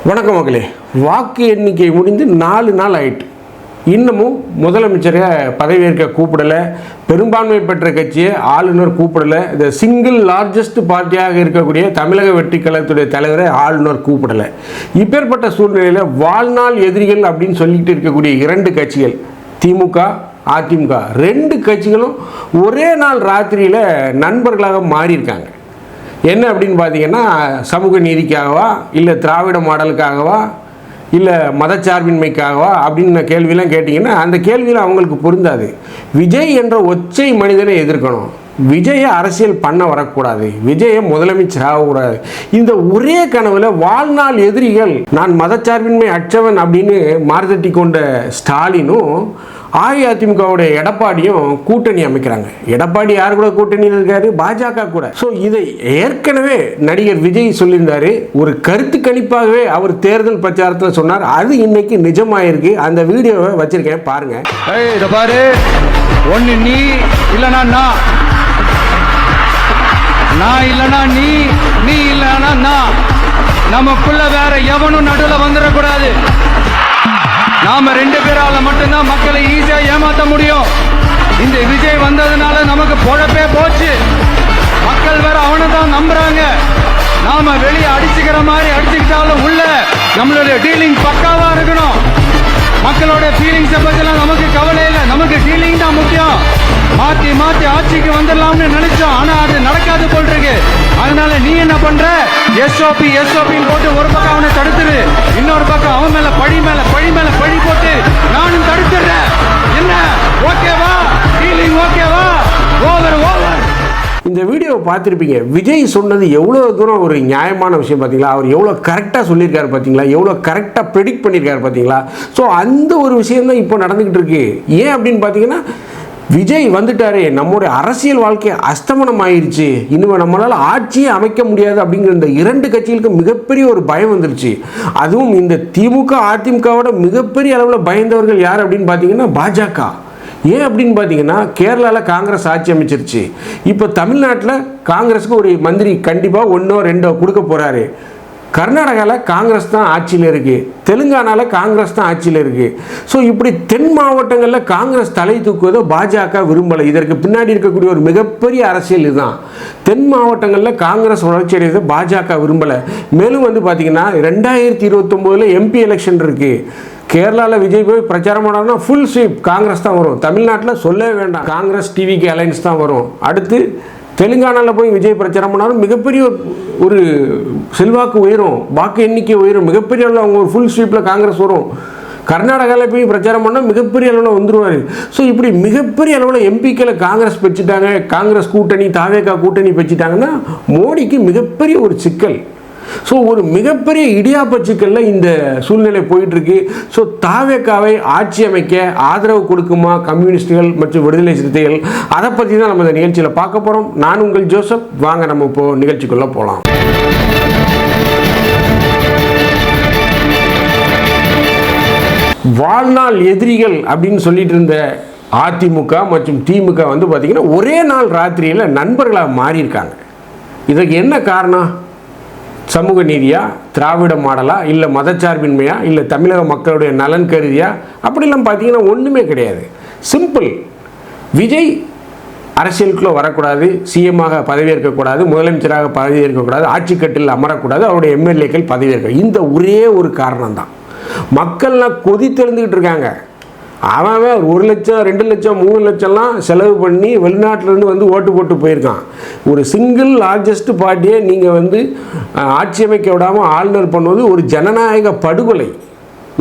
வணக்கம் மக்களே. வாக்கு எண்ணிக்கை முடிந்து 4 நாள் ஆயிட்டு இன்னமும் முதலமைச்சரை பதவியேற்க கூப்பிடலை. பெரும்பான்மை பெற்ற கட்சியை ஆளுநர் கூப்பிடலை. இந்த சிங்கிள் லார்ஜஸ்ட் பார்ட்டியாக இருக்கக்கூடிய தமிழக வெற்றி கழகத்துடைய தலைவரை ஆளுநர் கூப்பிடலை. இப்பேற்பட்ட சூழ்நிலையில் வாழ்நாள் எதிரிகள் அப்படின்னு சொல்லிட்டு இருக்கக்கூடிய 2 கட்சிகள் திமுக அதிமுக 2 கட்சிகளும் ஒரே நாள் ராத்திரியில் நண்பர்களாக மாறியிருக்காங்க. என்ன அப்படின்னு பார்த்தீங்கன்னா, சமூக நீதிக்காகவா இல்லை திராவிட மாடலுக்காகவா இல்லை மதச்சார்பின்மைக்காகவா அப்படின்னு கேள்வியெல்லாம் கேட்டிங்கன்னா அந்த கேள்வியில் அவங்களுக்கு பொருந்தாது. விஜய் என்ற ஒற்றை மனிதனை எதிர்க்கணும். விஜயை அரசியல் பண்ண வரக்கூடாது. விஜயை முதலமைச்சர் ஆகக்கூடாது. இந்த ஒரே கனவுல வாழ்நாள் எதிரிகள் நான் மதச்சார்பின்மை அற்றவன் அப்படின்னு மார்த்தட்டி கொண்ட ஸ்டாலினும் அஇஅதிமுகவுடைய எடப்பாடியும் கூட்டணி அமைக்கிறாங்க. எடப்பாடி யார் கூட கூட்டணியில் இருக்காரு? பாஜக கூட. ஸோ இதை ஏற்கனவே நடிகர் விஜய் சொல்லியிருந்தாரு. ஒரு கருத்து கணிப்பாகவே அவர் தேர்தல் பிரச்சாரத்தில் சொன்னார். அது இன்னைக்கு நிஜமாயிருக்கு. அந்த வீடியோவை வச்சிருக்கேன், பாருங்க. பாரு, ஒன்னு நீ இல்லனா நான் இல்லனா நீ இல்லனா நான். நமக்குள்ள வேற எவனும் நடுவில் வந்துடக்கூடாது. நாம 2 பேரால மட்டும்தான் மக்களை ஈஸியா ஏமாத்த முடியும். இந்த விஜய் வந்ததுனால நமக்கு பொழப்பே போச்சு. மக்கள் வேற அவனை தான் நம்புறாங்க. நாம வெளியே அடிச்சுக்கிற மாதிரி அடிச்சுக்கிட்டாலும் உள்ள நம்மளுடைய டீலிங் பக்காவா இருக்கணும். மக்களோட ஃபீலிங்ஸை பத்திலாம் நமக்கு கவலை இல்லை. நமக்கு டீலிங் தான் முக்கியம். மாத்தி மாத்தி ஆட்சிக்கு வந்துடலாம்னு நினைச்சோம். ஆனா அது நடக்காது போல் இருக்கு. அதனால நீ என்ன பண்ற? எஸ்ஓபி போட்டு ஒரு பக்கம் அவனை தடுத்துரு, இன்னொரு பக்கம் அவன் மேல பழி போட்டு நானும் தடுத்துடுறேன். என்ன ஓகேவா? டீலிங் ஓகேவா? ஓவர். இந்த வீடியோவை பார்த்துருப்பீங்க. விஜய் சொன்னது எவ்வளோ தூரம் ஒரு நியாயமான விஷயம் பார்த்தீங்களா? அவர் எவ்வளோ கரெக்டாக சொல்லியிருக்காரு பார்த்தீங்களா? எவ்வளோ கரெக்டாக ப்ரெடிக்ட் பண்ணியிருக்காரு பார்த்தீங்களா? ஸோ அந்த ஒரு விஷயம் தான் இப்போ நடந்துக்கிட்டு இருக்கு. ஏன் அப்படின்னு பார்த்தீங்கன்னா, விஜய் வந்துட்டாரே, நம்முடைய அரசியல் வாழ்க்கை அஸ்தமனம் ஆயிடுச்சு, இனிமேல் நம்மளால் ஆட்சியே அமைக்க முடியாது அப்படிங்கிற இந்த 2 கட்சிகளுக்கு மிகப்பெரிய ஒரு பயம் வந்துருச்சு. அதுவும் இந்த திமுக அதிமுகவோட மிகப்பெரிய அளவில் பயந்தவர்கள் யார் அப்படின்னு பார்த்தீங்கன்னா பாஜக. ஏன் அப்படின்னு பார்த்தீங்கன்னா, கேரளாவில் காங்கிரஸ் ஆட்சி அமைச்சிருச்சு. இப்போ தமிழ்நாட்டில் காங்கிரஸுக்கு ஒரு மந்திரி கண்டிப்பாக 1 2 கொடுக்க போகிறாரு. கர்நாடகாவில் காங்கிரஸ் தான் ஆட்சியில் இருக்குது. தெலுங்கானாவில் காங்கிரஸ் தான் ஆட்சியில் இருக்குது. ஸோ இப்படி தென் மாவட்டங்களில் காங்கிரஸ் தலை தூக்குவதை பாஜக விரும்பலை. இதற்கு பின்னாடி இருக்கக்கூடிய ஒரு மிகப்பெரிய அரசியல் இதுதான். தென் மாவட்டங்களில் காங்கிரஸ் வளர்ச்சி அடைவதை பாஜக விரும்பலை. மேலும் வந்து பார்த்தீங்கன்னா 2029 எம்பி எலெக்ஷன் இருக்குது. கேரளாவில் விஜய் போய் பிரச்சாரம் பண்ணாருன்னா ஃபுல் ஸ்வீப் காங்கிரஸ் தான் வரும். தமிழ்நாட்டில் சொல்லவே வேண்டாம், காங்கிரஸ் டிவிக்கு அலைன்ஸ் தான் வரும். அடுத்து தெலுங்கானாவில் போய் விஜய் பிரச்சாரம் பண்ணாலும் மிகப்பெரிய ஒரு செல்வாக்கு உயரும், வாக்கு எண்ணிக்கை உயரும். மிகப்பெரிய அளவில் அவங்க ஒரு ஃபுல் ஸ்வீப்பில் காங்கிரஸ் வரும். கர்நாடகாவில் போய் பிரச்சாரம் பண்ணால் மிகப்பெரிய அளவில் வந்துடுவார். ஸோ இப்படி மிகப்பெரிய அளவில் எம்பிக்களை காங்கிரஸ் பெற்றுட்டாங்க. காங்கிரஸ் கூட்டணி தாவேகா கூட்டணி பெற்றுட்டாங்கன்னா மோடிக்கு மிகப்பெரிய ஒரு சிக்கல். ஸோ ஒரு மிகப்பெரிய இடியாப்ப சிக்கலில் இந்த சூழ்நிலை போயிட்டுருக்கு. ஸோ தாவேகாவை ஆட்சி அமைக்க ஆதரவு கொடுக்குமா கம்யூனிஸ்டுகள் மற்றும் விடுதலை சிறுத்தைகள்? அதை பற்றி தான் நம்ம இந்த நிகழ்ச்சியில் பார்க்க போகிறோம். நான் உங்கள் ஜோசப். வாங்க நம்ம இப்போ நிகழ்ச்சிக்குள்ளே போகலாம். வாழ்நாள் எதிரிகள் அப்படின்னு சொல்லிட்டு இருந்த அதிமுக மற்றும் திமுக வந்து பார்த்திங்கன்னா ஒரே நாள் ராத்திரியில் நண்பர்களாக மாறியிருக்காங்க. இதுக்கு என்ன காரணம்? சமூக நீதியா, திராவிட மாடலா, இல்லை மதச்சார்பின்மையா, இல்லை தமிழக மக்களுடைய நலன் கருதியா? அப்படிலாம் பார்த்தீங்கன்னா ஒன்றுமே கிடையாது. சிம்பிள். விஜய் அரசியலுக்குள்ளே வரக்கூடாது, சிஎம்மாக பதவியேற்கக்கூடாது, முதலமைச்சராக பதவியேற்கக்கூடாது, ஆட்சிக்கட்டில் அமரக்கூடாது, அவருடைய எம்எல்ஏக்கள் பதவியேற்க. இந்த ஒரே ஒரு காரணம் தான். மக்கள்லாம் கொதித்தெழுந்துக்கிட்டு இருக்காங்க. அவன் 1 லட்சம் 2 லட்சம் 3 லட்சம்லாம் செலவு பண்ணி வெளிநாட்டிலேருந்து வந்து ஓட்டு போட்டு போயிருக்கான். ஒரு சிங்கிள் லார்ஜஸ்ட் பார்ட்டியை நீங்கள் வந்து ஆட்சி அமைக்க விடாமல் ஆளுநர் பண்ணுவது ஒரு ஜனநாயக படுகொலை.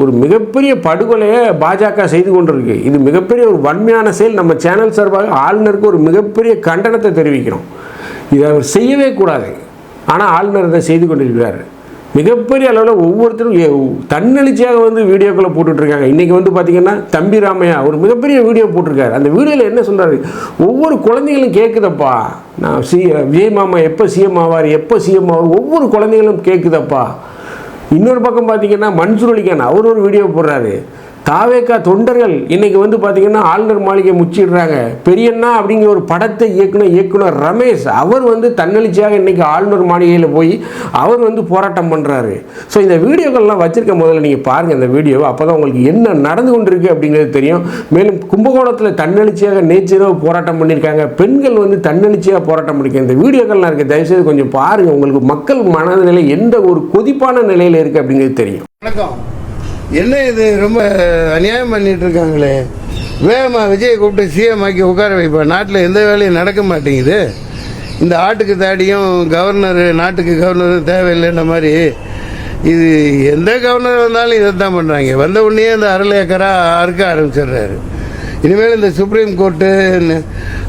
ஒரு மிகப்பெரிய படுகொலையை பாஜக செய்து கொண்டிருக்கு. இது மிகப்பெரிய ஒரு வன்மையான செயல். நம்ம சேனல் சார்பாக ஆளுநருக்கு ஒரு மிகப்பெரிய கண்டனத்தை தெரிவிக்கிறோம். இதை அவர் செய்யவே கூடாது. ஆனால் ஆளுநர் இதை செய்து கொண்டிருக்கிறார். மிகப்பெரிய அளவில் ஒவ்வொருத்தரும் தன்னெழுச்சியாக வந்து வீடியோக்களை போட்டுட்ருக்காங்க. இன்றைக்கி வந்து பார்த்திங்கன்னா தம்பி ராமையா ஒரு மிகப்பெரிய வீடியோ போட்டிருக்காரு. அந்த வீடியோவில் என்ன சொல்கிறாரு? ஒவ்வொரு குழந்தைகளும் கேட்குதப்பா, நான் விஜய் மாமா எப்போ சிஎம் ஆவார், எப்போ சிஎம் ஆவார், ஒவ்வொரு குழந்தைகளும் கேட்குதப்பா. இன்னொரு பக்கம் பார்த்திங்கன்னா மன்சூர் அலிகான் அவர் ஒரு வீடியோ போடுறாரு. தாவேக்கா தொண்டர்கள் இன்னைக்கு வந்து பார்த்தீங்கன்னா ஆளுநர் மாளிகை முச்சிடுறாங்க. பெரியண்ணா அப்படிங்கிற ஒரு படத்தை இயக்குனர் ரமேஷ் அவர் வந்து தன்னெழுச்சியாக இன்னைக்கு ஆளுநர் மாளிகையில் போய் அவர் வந்து போராட்டம் பண்ணுறாரு. ஸோ இந்த வீடியோக்கள்லாம் வச்சிருக்க முதல்ல நீங்கள் பாருங்கள் இந்த வீடியோ, அப்போ தான் உங்களுக்கு என்ன நடந்து கொண்டிருக்கு அப்படிங்கிறது தெரியும். மேலும் கும்பகோணத்தில் தன்னெழுச்சியாக நேற்றிரவு போராட்டம் பண்ணியிருக்காங்க, பெண்கள் வந்து தன்னெழுச்சியாக போராட்டம் பண்ணியிருக்காங்க. இந்த வீடியோக்கள்லாம் இருக்குது, தயவுசெய்து கொஞ்சம் பாருங்கள். உங்களுக்கு மக்கள் மனநிலை எந்த ஒரு கொதிப்பான நிலையில் இருக்குது அப்படிங்கிறது தெரியும். வணக்கம். என்ன இது ரொம்ப அநியாயம் பண்ணிட்டு இருக்காங்களே. வேகமா விஜயை கூப்பிட்டு சிஎம் ஆக்கி உட்கார வைப்பா. நாட்டில் எந்த வேலையும் நடக்க மாட்டேங்குது. இந்த ஆட்டுக்கு தாடியும் கவர்னர் நாட்டுக்கு கவர்னரும் தேவையில்லைன்ற மாதிரி இது எந்த கவர்னர் வந்தாலும் இதை தான் பண்ணுறாங்க. வந்த உடனே அந்த அருளேக்கரா அறுக்க ஆரம்பிச்சிடுறாரு. இனிமேல் இந்த சுப்ரீம் கோர்ட்டு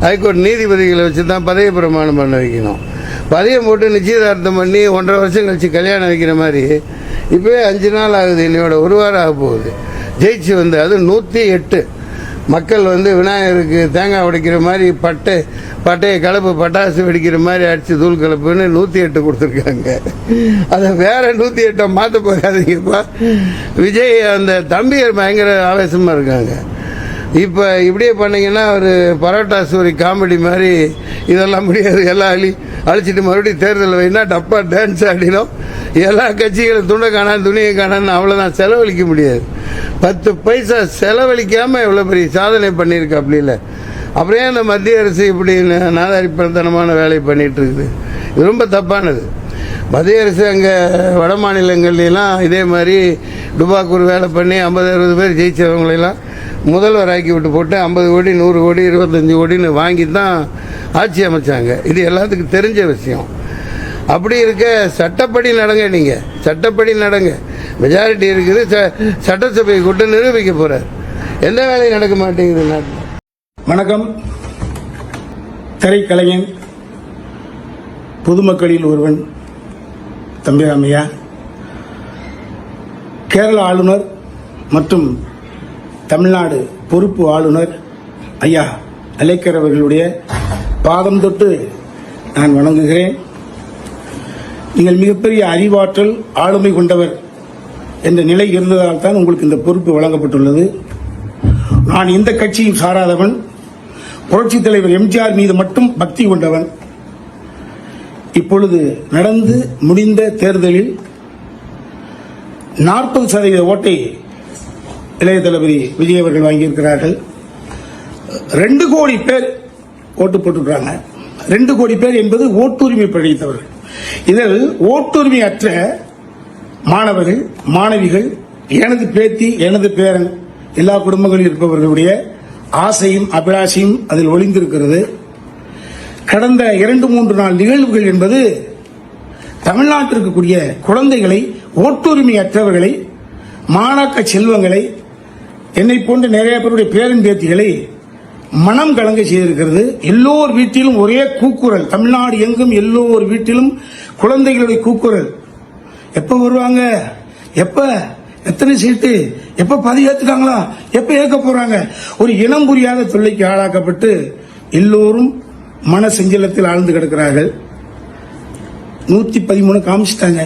ஹைகோர்ட் நீதிபதிகளை வச்சு தான் பதவி பிரமாணம் பண்ண வைக்கணும். பதவியம் போட்டு நிச்சயதார்த்தம் பண்ணி 1.5 வருஷம் கழிச்சு கல்யாணம் வைக்கிற மாதிரி இப்போவே 5 நாள் ஆகுது, இன்னையோட 1 வாரம் ஆக போகுது. ஜெயிச்சு வந்து அது 108 மக்கள் வந்து விநாயகருக்கு தேங்காய் உடைக்கிற மாதிரி பட்டையை கலப்பு பட்டாசு வெடிக்கிற மாதிரி அடித்து தூள் கலப்புன்னு 108 கொடுத்துருக்காங்க. அதை வேற 108 மாற்ற போகாதீங்கப்பா. விஜய் அந்த தம்பியர் பயங்கர ஆவேசமாக இருக்காங்க. இப்போ இப்படியே பண்ணிங்கன்னா ஒரு பரோட்டா சூரி காமெடி மாதிரி இதெல்லாம் முடியாது, எல்லாம் அழிச்சிட்டு மறுபடியும் தேர்தல் வைனா டப்பா டான்ஸ் ஆடினோம். எல்லா கட்சிகளும் துண்டை காணான் துணியை காணான்னு அவ்வளோதான், செலவழிக்க முடியாது. 10 பைசா செலவழிக்காமல் எவ்வளோ பெரிய சாதனை பண்ணியிருக்கு. அப்படி இல்லை, அப்படியே அந்த மத்திய அரசு இப்படி நாதாரிப்பத்தனமான வேலை பண்ணிகிட்டு இருக்குது. இது ரொம்ப தப்பானது. மத்திய அரசு அங்கே வட மாநிலங்கள்லாம் இதே மாதிரி டுபாக்கூர் வேலை பண்ணி 50-60 பேர் ஜெயிச்சவங்களெல்லாம் முதல்வர் ஆக்கி விட்டு போட்டு 50 கோடி 100 கோடி 25 கோடின்னு வாங்கி தான் ஆட்சி அமைச்சாங்க. இது எல்லாத்துக்கும் தெரிஞ்ச விஷயம். அப்படி இருக்க சட்டப்படி நடங்க, நீங்கள் சட்டப்படி நடங்க. மெஜாரிட்டி இருக்குது, சட்டசபை கூட்டம் நிரூபிக்க போகிறார். எந்த வேலையும் நடக்க மாட்டேங்குது நாட்டில். வணக்கம். திரைக்கலைஞன், பொதுமக்களில் ஒருவன் தம்பிராமையா, கேரள ஆளுநர் மற்றும் தமிழ்நாடு பொறுப்பு ஆளுநர் ஐயா அலேக்கர் அவர்களுடைய பாதம் தொட்டு நான் வணங்குகிறேன். நீங்கள் மிகப்பெரிய அறிவாற்றல் ஆளுமை கொண்டவர் என்ற நிலை இருந்ததால் தான் உங்களுக்கு இந்த பொறுப்பு வழங்கப்பட்டுள்ளது. நான் எந்த கட்சியும் சாராதவன், புரட்சித் தலைவர் எம்ஜிஆர் மீது மட்டும் பக்தி கொண்டவன். இப்பொழுது நடந்து முடிந்த தேர்தலில் 40% ஓட்டை இளைய தளபதி விஜய் அவர்கள் வாங்கியிருக்கிறார்கள். 2 கோடி பேர் ஓட்டு போட்டிருக்கிறாங்க. 2 கோடி பேர் என்பது ஓட்டுரிமை படைத்தவர்கள். இதில் ஓட்டுரிமை அற்ற மாணவர்கள், மாணவிகள், எனது பேத்தி, எனது பேரன், எல்லா குடும்பங்களில் இருப்பவர்களுடைய ஆசையும் அபிலாஷையும் அதில் ஒளிந்திருக்கிறது. கடந்த 2-3 நாள் நிகழ்வுகள் என்பது தமிழ்நாட்டில் இருக்கக்கூடிய குழந்தைகளை, ஓட்டுரிமை அற்றவர்களை, மாணாக்க செல்வங்களை, என்னை போன்ற நிறைய பேருடைய பேரன் பேத்திகளை மனம் கலங்க செய்திருக்கிறது. எல்லோர் வீட்டிலும் ஒரே கூக்குரல், தமிழ்நாடு எங்கும் எல்லோர் வீட்டிலும் குழந்தைகளுடைய கூக்குரல். எப்ப வருவாங்க, எப்ப, எத்தனை சீட்டு, எப்ப பதவி ஏத்துக்காங்களா, எப்ப ஏற்க போறாங்க, ஒரு இனம் புரியாத தொல்லைக்கு ஆளாக்கப்பட்டு எல்லோரும் மன செஞ்சலத்தில் ஆழ்ந்து கிடக்கிறார்கள். 113 காமிச்சிட்டாங்க,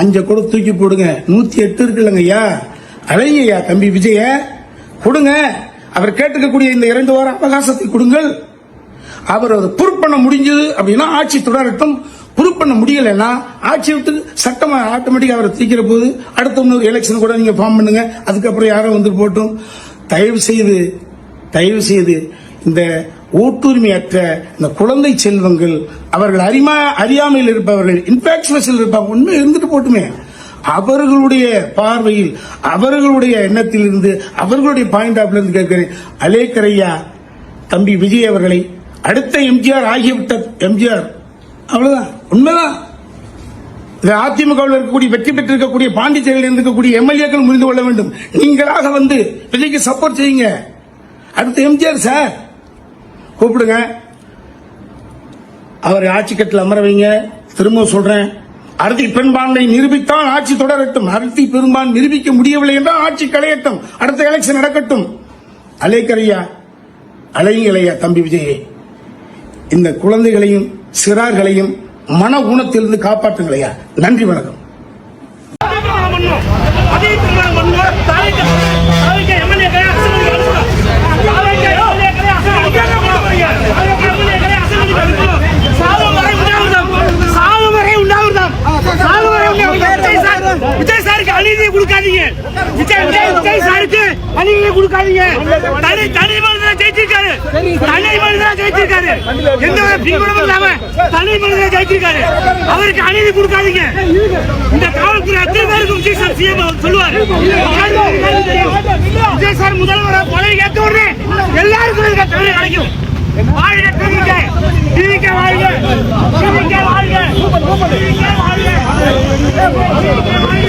5 கூட தூக்கி போடுங்க, 108 இருக்குல்லங்க ஐயா. அழகையா தம்பி விஜய கொடுங்க. அவர் கேட்டுக்கக்கூடிய இந்த 2 வார அவகாசத்தை கொடுங்கள். அவர் அதை பொறுப்பண்ண முடிஞ்சது அப்படின்னா ஆட்சி தொடரட்டும். பொறுப்பண்ண முடியலைன்னா ஆட்சி விட்டு சட்டம் ஆட்டோமேட்டிக்கா அவரை தூக்கிற போது அடுத்த இன்னொரு எலெக்ஷன் கூட நீங்க ஃபார்ம் பண்ணுங்க. அதுக்கப்புறம் யாரும் வந்து போட்டும். தயவு செய்து இந்த ஓட்டுரிமையற்ற இந்த குழந்தை செல்வங்கள், அவர்கள் அறியாமையில் இருப்பவர்கள், இன்ஃபாக்சுவேஷன் இருப்பாங்க, உண்மை இருந்துட்டு போட்டுமே, அவர்களுடைய பார்வையில், அவர்களுடைய எண்ணத்தில் இருந்து, அவர்களுடைய பாயிண்ட் ஆஃப் இருந்து கேட்கிறேன். அலேக்கர் ஐயா தம்பி விஜய் அவர்களை அடுத்த எம்ஜிஆர் ஆகிவிட்ட எம்ஜிஆர், அவ்வளவுதான், உண்மைதான். அதிமுகவில் இருக்கக்கூடிய வெற்றி பெற்றிருக்கக்கூடிய பாண்டிச்சேரியில் இருக்கக்கூடிய எம்எல்ஏக்கள் புரிந்து கொள்ள வேண்டும். நீங்களாக வந்து விஜய்க்கு சப்போர்ட் செய்யுங்க. அடுத்த எம்ஜிஆர் சார் கூப்பிடுங்க, அவர் ஆட்சி கட்டில் அமர வைங்க. திரும்ப சொல்றேன், அறுதி பெரும்பான்மை நிரூபித்தால் ஆட்சி தொடரட்டும். அறுதி பெரும்பான்மை நிரூபிக்க முடியவில்லை என்றால் ஆட்சி களையட்டும், அடுத்த எலெக்ஷன் நடக்கட்டும். அலேக்கர் ஐயா, அலைங்களையா தம்பி விஜயே, இந்த குழந்தைகளையும் சிறார்களையும் மன ஊனத்திலிருந்து காப்பாற்றுங்களையா. நன்றி, வணக்கம். அநீதியை கொடுக்காதீங்க. விஜய் சாருக்கு அநீதியை கொடுக்காதீங்க. தனி மனிதனா ஜெயிச்சிருக்காரு. தனி மனிதனா ஜெயிச்சிருக்காரு. எந்த ஒரு பின்புலமும் இல்லாம தனி மனிதனா ஜெயிச்சிருக்காரு. அவருக்கு அநீதி கொடுக்காதீங்க. இந்த காவல்துறை அத்தனை பேருக்கும் விஜய் சார் சிஎம் சொல்லுவாரு. விஜய் சார் முதல்வர் பதவி கேட்ட உடனே எல்லாருக்கும் தகுதி கிடைக்கும். வாழ்க டிவிகே, டிவிகே வாழ்க, டிவிகே வாழ்க, டிவிகே வாழ்க, டிவிகே வாழ்க.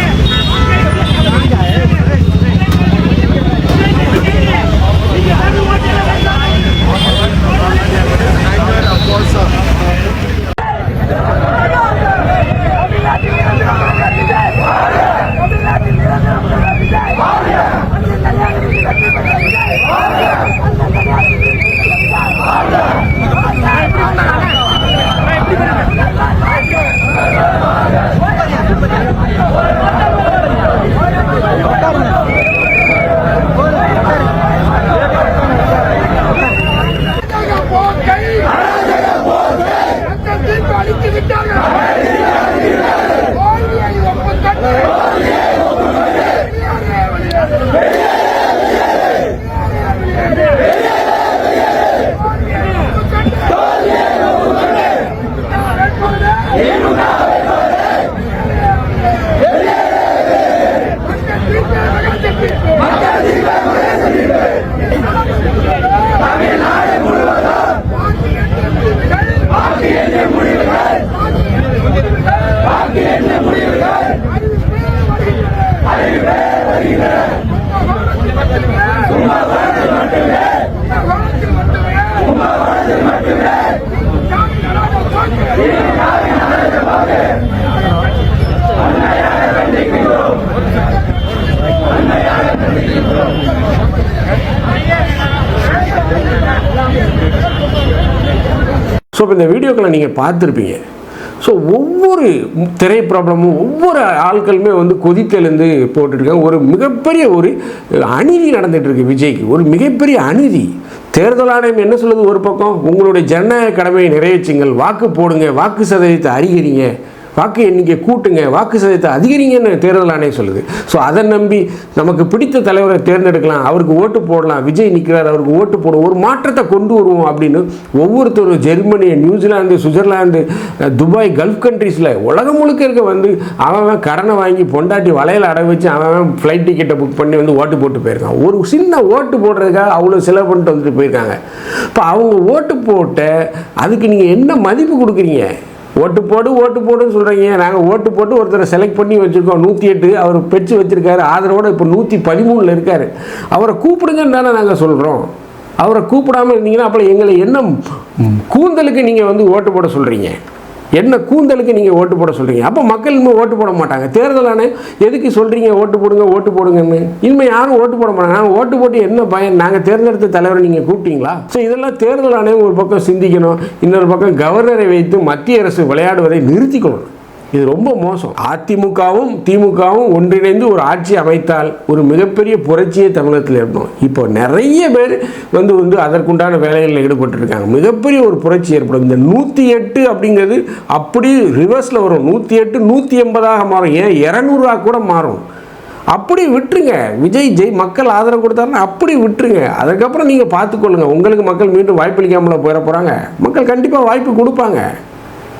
ஸோ இப்போ இந்த வீடியோக்களை நீங்கள் பார்த்துருப்பீங்க. ஸோ ஒவ்வொரு திரை ப்ராப்ளமும் ஒவ்வொரு ஆட்களுமே வந்து கொதித்தெழுந்து போட்டுருக்காங்க. ஒரு மிகப்பெரிய ஒரு அநீதி நடந்துகிட்ருக்கு விஜய்க்கு, ஒரு மிகப்பெரிய அநீதி. தேர்தல் ஆணையம் என்ன சொல்லுது? ஒரு பக்கம் உங்களுடைய ஜனநாயக கடமையை நிறைவேற்றுங்கள், வாக்கு போடுங்க, வாக்கு சதவீதத்தை அதிகரிங்க, வாக்கு எண்ணிக்கை கூட்டுங்க, வாக்கு சதவீதத்தை அதிகரிங்கன்னு தேர்தல் ஆணையம் சொல்லுது. ஸோ அதை நம்பி நமக்கு பிடித்த தலைவரை தேர்ந்தெடுக்கலாம், அவருக்கு ஓட்டு போடலாம், விஜய் நிற்கிறார் அவருக்கு ஓட்டு போடுவோம், ஒரு மாற்றத்தை கொண்டு வருவோம் அப்படின்னு ஒவ்வொருத்தரும் Germany, New Zealand, Switzerland, Dubai, Gulf கண்ட்ரீஸில் உலகம் முழுக்க இருக்க வந்து அவன் கடனை வாங்கி பொண்டாட்டி வலையில் அடை வச்சு அவன் ஃப்ளைட் டிக்கெட்டை புக் பண்ணி வந்து ஓட்டு போட்டு போயிருக்கான். ஒரு சின்ன ஓட்டு போடுறதுக்காக அவ்வளோ செலவு பண்ணிட்டு வந்துட்டு போயிருக்காங்க. இப்போ அவங்க ஓட்டு போட்ட அதுக்கு நீங்கள் என்ன மதிப்பு கொடுக்குறீங்க? ஓட்டு போடுன்னு சொல்கிறீங்க. நாங்கள் ஓட்டு போட்டு ஒருத்தரை செலக்ட் பண்ணி வச்சுருக்கோம். 108 அவர் பெற்று வச்சுருக்காரு, ஆதரவோடு இப்போ 113 இருக்கார். அவரை கூப்பிடுங்கன்னு தானே நாங்கள் சொல்கிறோம். அவரை கூப்பிடாமல் இருந்தீங்கன்னா அப்புறம் எங்களை என்ன கூந்தலுக்கு நீங்கள் வந்து ஓட்டு போட சொல்கிறீங்க? என்ன கூந்தலுக்கு நீங்கள் ஓட்டு போட சொல்கிறீங்க? அப்போ மக்கள் இனிமேல் ஓட்டு போட மாட்டாங்க. தேர்தலானே எதுக்கு சொல்கிறீங்க ஓட்டு போடுங்கன்னு? இனிமேல் யாரும் ஓட்டு போட மாட்டாங்க. நாங்கள் ஓட்டு போட்டு என்ன பயன்? நாங்கள் தேர்ந்தெடுத்த தலைவரை நீங்கள் கூப்பிட்டீங்களா? ஸோ இதெல்லாம் தேர்தல் ஆணையம் ஒரு பக்கம் சிந்திக்கணும், இன்னொரு பக்கம் கவர்னரை வைத்து மத்திய அரசு விளையாடுவதை நிறுத்திக்கணும். இது ரொம்ப மோசம். அதிமுகவும் திமுகவும் ஒன்றிணைந்து ஒரு ஆட்சி அமைத்தால் ஒரு மிகப்பெரிய புரட்சியை தமிழகத்தில் இருந்தோம். இப்போ நிறைய பேர் வந்து அதற்குண்டான வேலைகளில் ஈடுபட்டுருக்காங்க. மிகப்பெரிய ஒரு புரட்சி ஏற்படும். இந்த 108 அப்படிங்கிறது அப்படி ரிவர்ஸில் வரும். 108 180 மாறும், ஏன் 200 கூட மாறும். அப்படி விட்டுருங்க. விஜய் மக்கள் ஆதரவு கொடுத்தாருன்னா அப்படி விட்டுருங்க. அதுக்கப்புறம் நீங்கள் பார்த்துக்கொள்ளுங்க. உங்களுக்கு மக்கள் மீண்டும் வாய்ப்பளிக்காமல் போயிட போகிறாங்க. மக்கள் கண்டிப்பாக வாய்ப்பு கொடுப்பாங்க.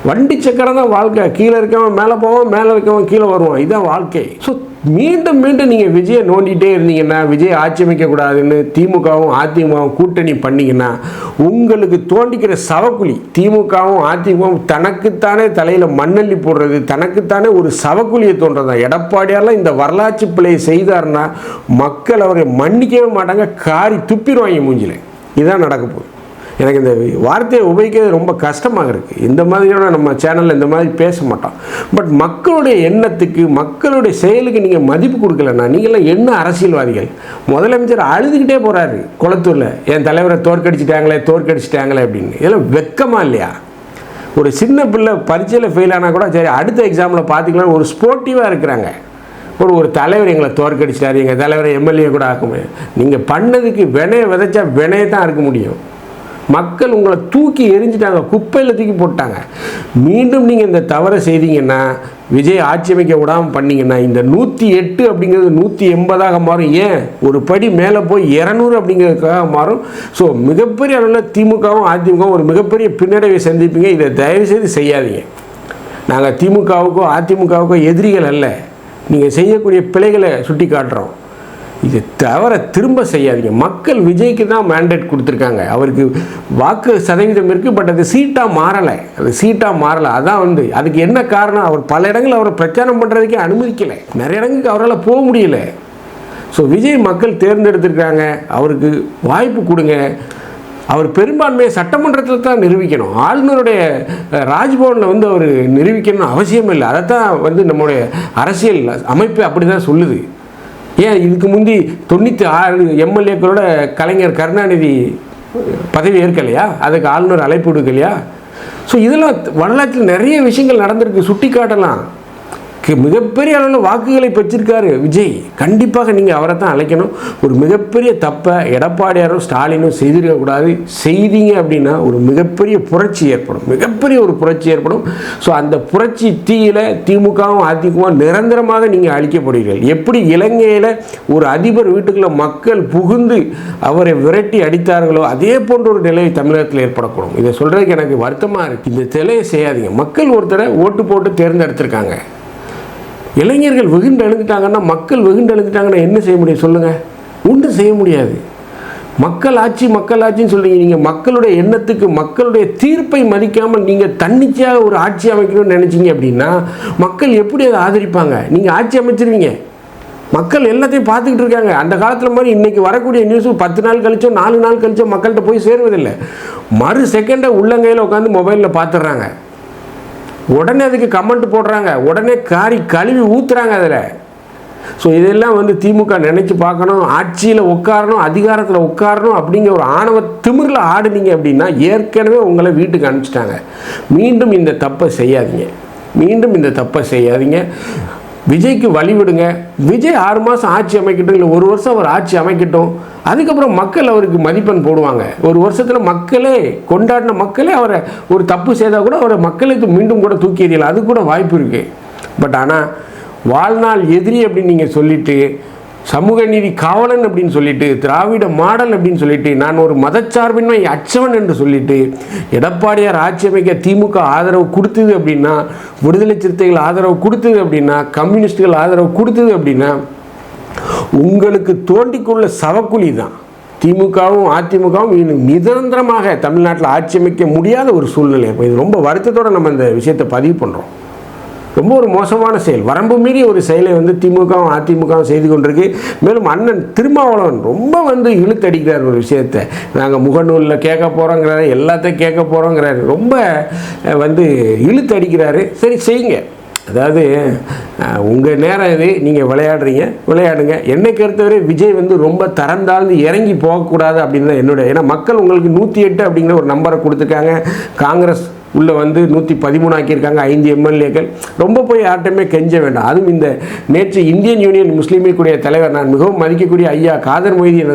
வண்டி சக்கரம் தான் வாழ்க்கை. கீழே இருக்கவன் மேலே போவான், மேலே இருக்கவன் கீழே வருவான். இதுதான் வாழ்க்கை. ஸோ மீண்டும் நீங்கள் விஜயை நோண்டிகிட்டே இருந்தீங்கன்னா, விஜய் ஆட்சி அமைக்கக்கூடாதுன்னு திமுகவும் அதிமுகவும் கூட்டணி பண்ணிங்கன்னா உங்களுக்கு தோண்டிக்கிற சவக்குழி திமுகவும் அதிமுகவும் தனக்குத்தானே தலையில் மண்ணள்ளி போடுறது, தனக்குத்தானே ஒரு சவக்குழியை தோன்றதான். எடப்பாடியாரெலாம் இந்த வரலாற்று பிழையை செய்தார்னா மக்கள் அவரை மன்னிக்கவே மாட்டாங்க, காரி துப்பிடுவாங்க மூஞ்சில். இதுதான் நடக்க போகுது. எனக்கு இந்த வார்த்தையை உபயோகிக்கிறது ரொம்ப கஷ்டமாக இருக்குது. இந்த மாதிரியான நம்ம சேனலில் இந்த மாதிரி பேச மாட்டோம். பட் மக்களுடைய எண்ணத்துக்கு, மக்களுடைய செயலுக்கு நீங்கள் மதிப்பு கொடுக்கலன்னா நீங்களாம் என்ன அரசியல்வாதிகள்? முதலமைச்சர் அழுதுகிட்டே போகிறாரு குளத்தூரில், என் தலைவரை தோற்கடிச்சிட்டாங்களே அப்படின்னு. இதெல்லாம் வெக்கமா இல்லையா? ஒரு சின்ன பிள்ளை பரீட்சையில் ஃபெயில் ஆனால் கூட சரி அடுத்த எக்ஸாமில் பார்த்துக்கலாம், ஒரு ஸ்போர்ட்டிவாக இருக்கிறாங்க. ஒரு தலைவர் எங்களை தோற்கடிச்சிட்டாரு, எங்கள் தலைவரை எம்எல்ஏ கூட ஆக்க முடியும். நீங்கள் பண்ணதுக்கு வினையை விதைச்சா வினையை தான் இருக்க முடியும். மக்கள் உங்களை தூக்கி எரிஞ்சிட்டாங்க, குப்பையில் தூக்கி போட்டாங்க. மீண்டும் நீங்கள் இந்த தவறை செய்தீங்கன்னா விஜய் ஆட்சி அமைக்க விடாமல் பண்ணிங்கன்னா இந்த 108 அப்படிங்கிறது 180ஆக மாறும். ஏன் ஒரு படி மேலே போய் 200 அப்படிங்கிறதுக்காக மாறும். ஸோ மிகப்பெரிய அளவில் திமுகவும் அதிமுகவும் ஒரு மிகப்பெரிய பின்னடைவை சந்திப்பீங்க. இதை தயவுசெய்து செய்யாதீங்க. நாங்கள் திமுகவுக்கோ அதிமுகவுக்கோ எதிரிகள் அல்ல. நீங்கள் செய்யக்கூடிய பிழைகளை சுட்டி காட்டுறோம். இது தவிர திரும்ப செய்யாதீங்க. மக்கள் விஜய்க்கு தான் மேண்டேட் கொடுத்துருக்காங்க. அவருக்கு வாக்கு சதவீதம் இருக்குது, பட் அது சீட்டாக மாறலை. அதான் அதுக்கு என்ன காரணம்? அவர் பல இடங்களில் அவரை பிரச்சாரம் பண்ணுறதுக்கே அனுமதிக்கலை. நிறைய இடங்களுக்கு அவரால் போக முடியல. ஸோ விஜய் மக்கள் தேர்ந்தெடுத்திருக்காங்க. அவருக்கு வாய்ப்பு கொடுங்க. அவர் பெரும்பான்மையை சட்டமன்றத்தில் தான் நிரூபிக்கணும். ஆளுநருடைய ராஜ்பவனில் அவர் நிரூபிக்கணும்னு அவசியம் இல்லை. அதைத்தான் நம்முடைய அரசியல் அமைப்பு அப்படி தான் சொல்லுது. ஏன் இதுக்கு முந்தி 96 எம்எல்ஏக்களோட கலைஞர் கருணாநிதி பதவி ஏற்கலையா? அதுக்கு ஆளுநர் அழைப்பு விடுக்கலையா? ஸோ இதெல்லாம் வரலாற்றில் நிறைய விஷயங்கள் நடந்திருக்கு, சுட்டி காட்டலாம். மிகப்பெரிய அளவில் வாக்குகளை பெற்றிருக்காரு விஜய். கண்டிப்பாக நீங்கள் அவரை தான் அழைக்கணும். ஒரு மிகப்பெரிய தப்பை எடப்பாடியாரும் ஸ்டாலினும் செய்திருக்கக்கூடாது. செய்தீங்க அப்படின்னா ஒரு மிகப்பெரிய புரட்சி ஏற்படும். ஸோ அந்த புரட்சி தீயில திமுகவும் அதிமுகவும் நிரந்தரமாக நீங்கள் அழிக்கப்படுவீர்கள். எப்படி இலங்கையில் ஒரு அதிபர் வீட்டுக்குள்ள மக்கள் புகுந்து அவரை விரட்டி அடித்தார்களோ அதே போன்ற ஒரு நிலை தமிழகத்தில் ஏற்படக்கூடும். இதை சொல்கிறதுக்கு எனக்கு வருத்தமாக இருக்குது. இந்த நிலையை செய்யாதீங்க. மக்கள் ஒருத்தரை ஓட்டு போட்டு தேர்ந்தெடுத்திருக்காங்க. இளைஞர்கள் வெகுண்டு எழுந்துட்டாங்கன்னா, மக்கள் வெகுண்டு எழுந்துட்டாங்கன்னா என்ன செய்ய முடியும் சொல்லுங்கள்? ஒன்றும் செய்ய முடியாது. மக்கள் ஆட்சின்னு சொல்கிறீங்க. நீங்கள் மக்களுடைய எண்ணத்துக்கு, மக்களுடைய தீர்ப்பை மதிக்காமல் நீங்கள் தன்னிச்சையாக ஒரு ஆட்சி அமைக்கணும்னு நினச்சிங்க அப்படின்னா மக்கள் எப்படி அதை ஆதரிப்பாங்க? நீங்கள் ஆட்சி அமைச்சிருவீங்க. மக்கள் எல்லாத்தையும் பார்த்துக்கிட்டு இருக்காங்க. அந்த காலத்தில் மாதிரி இன்றைக்கி வரக்கூடிய நியூஸு 10 நாள் கழிச்சோ 4 நாள் கழிச்சோ மக்கள்கிட்ட போய் சேருவதில்லை. மறு செகண்டை உள்ளங்கையில் உட்காந்து மொபைலில் பார்த்துடுறாங்க. உடனே அதுக்கு கமெண்ட் போடுறாங்க. உடனே கழுவி ஊற்றுறாங்க அதில். ஸோ இதெல்லாம் திமுக நினச்சி பார்க்கணும். ஆட்சியில் உட்காரணும், அதிகாரத்தில் உட்காரணும் அப்படிங்கிற ஒரு ஆணவ திமிரில் ஆடுனீங்க அப்படின்னா ஏற்கனவே உங்களை வீட்டுக்கு அனுப்பிச்சிட்டாங்க. மீண்டும் இந்த தப்பை செய்யாதீங்க. விஜய்க்கு வழிவிடுங்க. விஜய் 6 மாதம் ஆட்சி அமைக்கட்டும், இல்லை 1 வருஷம் அவர் ஆட்சி அமைக்கட்டும். அதுக்கப்புறம் மக்கள் அவருக்கு மதிப்பெண் போடுவாங்க. 1 வருஷத்தில் மக்களே கொண்டாடின மக்களே அவரை ஒரு தப்பு செய்தால் கூட அவரை மக்களுக்கு மீண்டும் கூட தூக்கி எறியலாம். அது கூட வாய்ப்பு இருக்குது. பட் ஆனால் வாழ்நாள் எதிரி அப்படின்னு நீங்கள் சொல்லிவிட்டு, சமூக நீதி காவலன் அப்படின்னு சொல்லிட்டு, திராவிட மாடல் அப்படின்னு சொல்லிட்டு, நான் ஒரு மதச்சார்பின்மை அச்சவன் என்று சொல்லிட்டு எடப்பாடியார் ஆட்சி அமைக்க திமுக ஆதரவு கொடுத்தது அப்படின்னா, விடுதலை சிறுத்தைகள் ஆதரவு கொடுத்தது அப்படின்னா, கம்யூனிஸ்டுகள் ஆதரவு கொடுத்தது அப்படின்னா உங்களுக்கு தோண்டிக்குள்ள சவக்குழி தான். திமுகவும் அதிமுகவும் இன்னும் நிரந்தரமாக தமிழ்நாட்டில் ஆட்சி அமைக்க முடியாத ஒரு சூழ்நிலை. இது ரொம்ப வருத்தத்தோடு நம்ம இந்த விஷயத்தை பதிவு பண்ணுறோம். ரொம்ப ஒரு மோசமான செயல், வரம்பு மீறி ஒரு செயலை திமுகவும் அதிமுகவும் செய்து கொண்டிருக்கு. மேலும் அண்ணன் திருமாவளவன் ரொம்ப இழுத்தடிக்கிறார் ஒரு விஷயத்தை. நாங்கள் முகநூலில் கேட்க போகிறோங்கிறாரு, எல்லாத்தையும் கேட்க போகிறோங்கிறாரு. ரொம்ப இழுத்தடிக்கிறாரு. சரி செய்யுங்க. அதாவது உங்கள் நேரம் இது, நீங்கள் விளையாடுங்க. என்னை பொறுத்தவரை விஜய் ரொம்ப தரந்தாழ்ந்து இறங்கி போகக்கூடாது அப்படின்னு தான் என்னுடைய. ஏன்னா மக்கள் உங்களுக்கு 108 அப்படிங்கிற ஒரு நம்பரை கொடுத்துருக்காங்க. காங்கிரஸ் உள்ளே 113 ஆக்கியிருக்காங்க 5 எம்எல்ஏக்கள். ரொம்ப போய் யார்கிட்டையுமே கெஞ்ச வேண்டாம். அதுவும் இந்த நேற்று இந்தியன் யூனியன் முஸ்லீம் லீக்குடைய தலைவர், நான் மிகவும் மதிக்கக்கூடிய ஐயா காதர் மொய்தீன்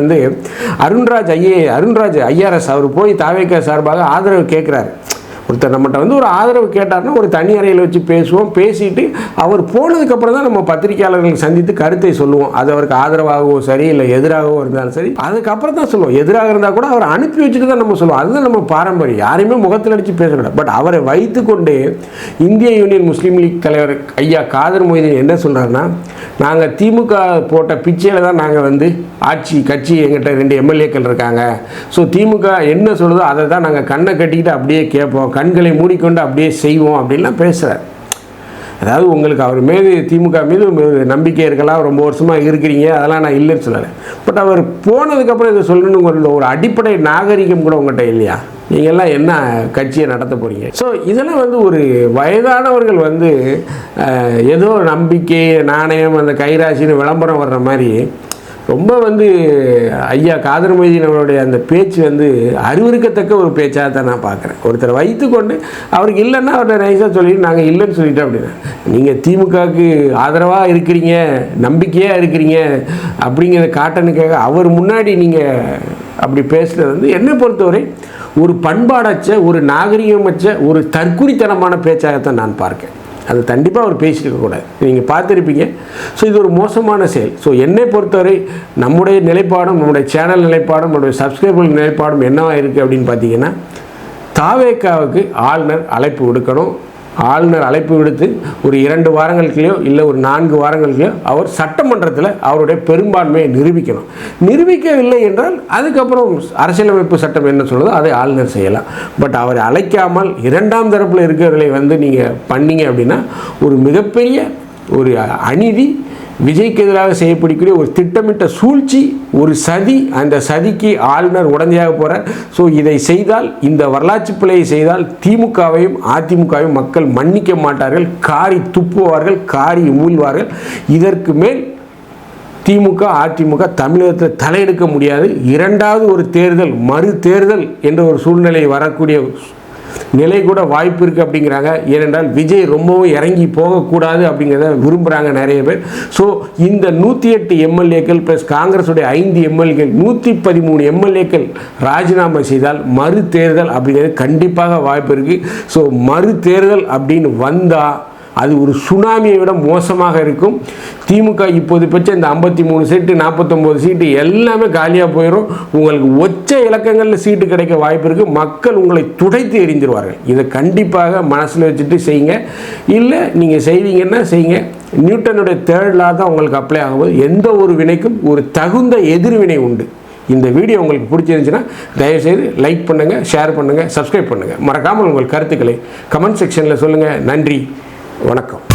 அருண்ராஜ் ஐஆர்எஸ் அவர் போய் தாவேக சார்பாக ஆதரவு கேட்குறாரு. ஒருத்தர் நம்மகிட்ட ஒரு ஆதரவு கேட்டார்னா ஒரு தனி அறையில் வச்சு பேசுவோம். பேசிட்டு அவர் போனதுக்கப்புறம் தான் நம்ம பத்திரிகையாளர்கள் சந்தித்து கருத்தை சொல்லுவோம். அது அவருக்கு ஆதரவாகவோ சரி, இல்லை எதிராகவோ இருந்தாலும் சரி, அதுக்கப்புறம் தான் சொல்லுவோம். எதிராக இருந்தால் கூட அவரை அனுப்பி வச்சுட்டு தான் நம்ம சொல்லுவோம். அதுதான் நம்ம பாரம்பரியம். யாரையுமே முகத்தில் அடித்து பேசக்கூடாது. பட் அவரை வைத்துக்கொண்டு இந்திய யூனியன் முஸ்லீம் லீக் தலைவர் ஐயா காதர் மொய்தீன் என்ன சொல்கிறாருன்னா, நாங்கள் திமுக போட்ட பிச்சையில் தான் நாங்கள் கட்சி எங்கிட்ட 2 எம்எல்ஏக்கள் இருக்காங்க. ஸோ திமுக என்ன சொல்லுதோ அதை தான் நாங்கள் கண்ணை கட்டிக்கிட்டு அப்படியே கேட்போம், கண்களை மூடிக்கொண்டு அப்படியே செய்வோம் அப்படின்லாம் பேசுகிறார். அதாவது உங்களுக்கு அவர் மீது, திமுக மீது நம்பிக்கை இருக்கலாம், ரொம்ப வருஷமாக இருக்கிறீங்க, அதெல்லாம் நான் இல்லைன்னு சொல்லலை. பட் அவர் போனதுக்கப்புறம் இதை சொல்லணுங்கிற ஒரு அடிப்படை நாகரிகம் கூட உங்கள்கிட்ட இல்லையா? நீங்கள்லாம் என்ன கட்சியை நடத்த போகிறீங்க? ஸோ இதெல்லாம் ஒரு வயதானவர்கள் ஏதோ நம்பிக்கை நாணயம் அந்த கைராசின்னு விளம்பரம் வர்ற மாதிரி ரொம்ப ஐயா காதர் மொய்தீன் அவருடைய அந்த பேச்சு அறிவுறுக்கத்தக்க ஒரு பேச்சாக தான் நான் பார்க்குறேன். ஒருத்தரை வைத்துக்கொண்டு அவருக்கு இல்லைன்னா அவர்கிட்ட நைஸாக சொல்லிட்டு நாங்கள் இல்லைன்னு சொல்லிட்டோம் அப்படின்னா, நீங்கள் திமுகவுக்கு ஆதரவாக இருக்கிறீங்க, நம்பிக்கையாக இருக்கிறீங்க அப்படிங்கிறத காட்டனுக்காக அவர் முன்னாடி நீங்கள் அப்படி பேசுகிறது என்னை பொறுத்தவரை ஒரு பண்பாடச்ச, ஒரு நாகரிகமற்ற, ஒரு தற்குறித்தனமான பேச்சாகத்தான் நான் பார்க்கேன். அது கண்டிப்பாக அவர் பேசியிருக்கக்கூடாது. நீங்கள் பார்த்துருப்பீங்க. ஸோ இது ஒரு மோசமான செயல். ஸோ என்னை பொறுத்தவரை நம்முடைய நிலைப்பாடும், நம்முடைய சேனல் நிலைப்பாடும், நம்முடைய சப்ஸ்கிரைபர் நிலைப்பாடும் என்னவாக இருக்குது அப்படின்னு பார்த்தீங்கன்னா, தாவேக்காவுக்கு ஆளுநர் அழைப்பு விடுக்கணும். ஆளுநர் அழைப்பு விடுத்து ஒரு 2 வாரங்களுக்குள்ளேயோ இல்லை ஒரு 4 வாரங்களுக்குள்ளேயோ அவர் சட்டமன்றத்தில் அவருடைய பெரும்பான்மையை நிரூபிக்கணும். நிரூபிக்கவில்லை என்றால் அதுக்கப்புறம் அரசியலமைப்பு சட்டம் என்ன சொல்லுதோ அதை ஆளுநர் செய்யலாம். பட் அவரை அழைக்காமல் 2ஆம் தரப்பில் இருக்கிறவர்களை நீங்கள் பண்ணீங்க அப்படின்னா ஒரு மிகப்பெரிய ஒரு அநீதி, விஜய்க்கு எதிராக செய்யப்படக்கூடிய ஒரு திட்டமிட்ட சூழ்ச்சி, ஒரு சதி. அந்த சதிக்கு ஆளுநர் உடந்தையாக போகிறார். ஸோ இதை செய்தால், இந்த வரலாற்று பிழையை செய்தால் திமுகவையும் அதிமுகவையும் மக்கள் மன்னிக்க மாட்டார்கள், காரி துப்புவார்கள், காரி உமிழ்வார்கள். இதற்கு மேல் திமுக அதிமுக தமிழகத்தில் தலையெடுக்க முடியாது. 2வது ஒரு தேர்தல், மறு தேர்தல் என்ற ஒரு சூழ்நிலை வரக்கூடிய நிலை கூட வாய்ப்பு இருக்குது அப்படிங்கிறாங்க. ஏனென்றால் விஜய் ரொம்பவும் இறங்கி போகக்கூடாது அப்படிங்கிறத விரும்புகிறாங்க நிறைய பேர். ஸோ இந்த 108 எம்எல்ஏக்கள் ப்ளஸ் காங்கிரஸுடைய 5 எம்எல்ஏக்கள் 113 எம்எல்ஏக்கள் ராஜினாமா செய்தால் மறு தேர்தல் அப்படிங்கிறது கண்டிப்பாக வாய்ப்பு இருக்குது. ஸோ மறு தேர்தல் அப்படின்னு வந்தால் அது ஒரு சுனாமியை விட மோசமாக இருக்கும். திமுக இப்போது பெற்ற இந்த 53 சீட்டு 49 சீட்டு எல்லாமே காலியாக போயிடும். உங்களுக்கு ஒற்ற இலக்கங்களில் சீட்டு கிடைக்க வாய்ப்பு இருக்குது. மக்கள் உங்களை துடைத்து எறிஞ்சிருவார்கள். இதை கண்டிப்பாக மனசில் வச்சுட்டு செய்யுங்க. இல்லை நீங்கள் செய்வீங்கன்னா செய்யுங்க. நியூட்டனுடைய 3rd லா தான் உங்களுக்கு அப்ளை ஆகும்போது எந்த ஒரு வினைக்கும் ஒரு தகுந்த எதிர்வினை உண்டு. இந்த வீடியோ உங்களுக்கு பிடிச்சிருந்துச்சுன்னா தயவுசெய்து லைக் பண்ணுங்கள், ஷேர் பண்ணுங்கள், சப்ஸ்கிரைப் பண்ணுங்கள். மறக்காமல் உங்கள் கருத்துக்களை கமெண்ட் செக்ஷனில் சொல்லுங்கள். நன்றி, வணக்கம்.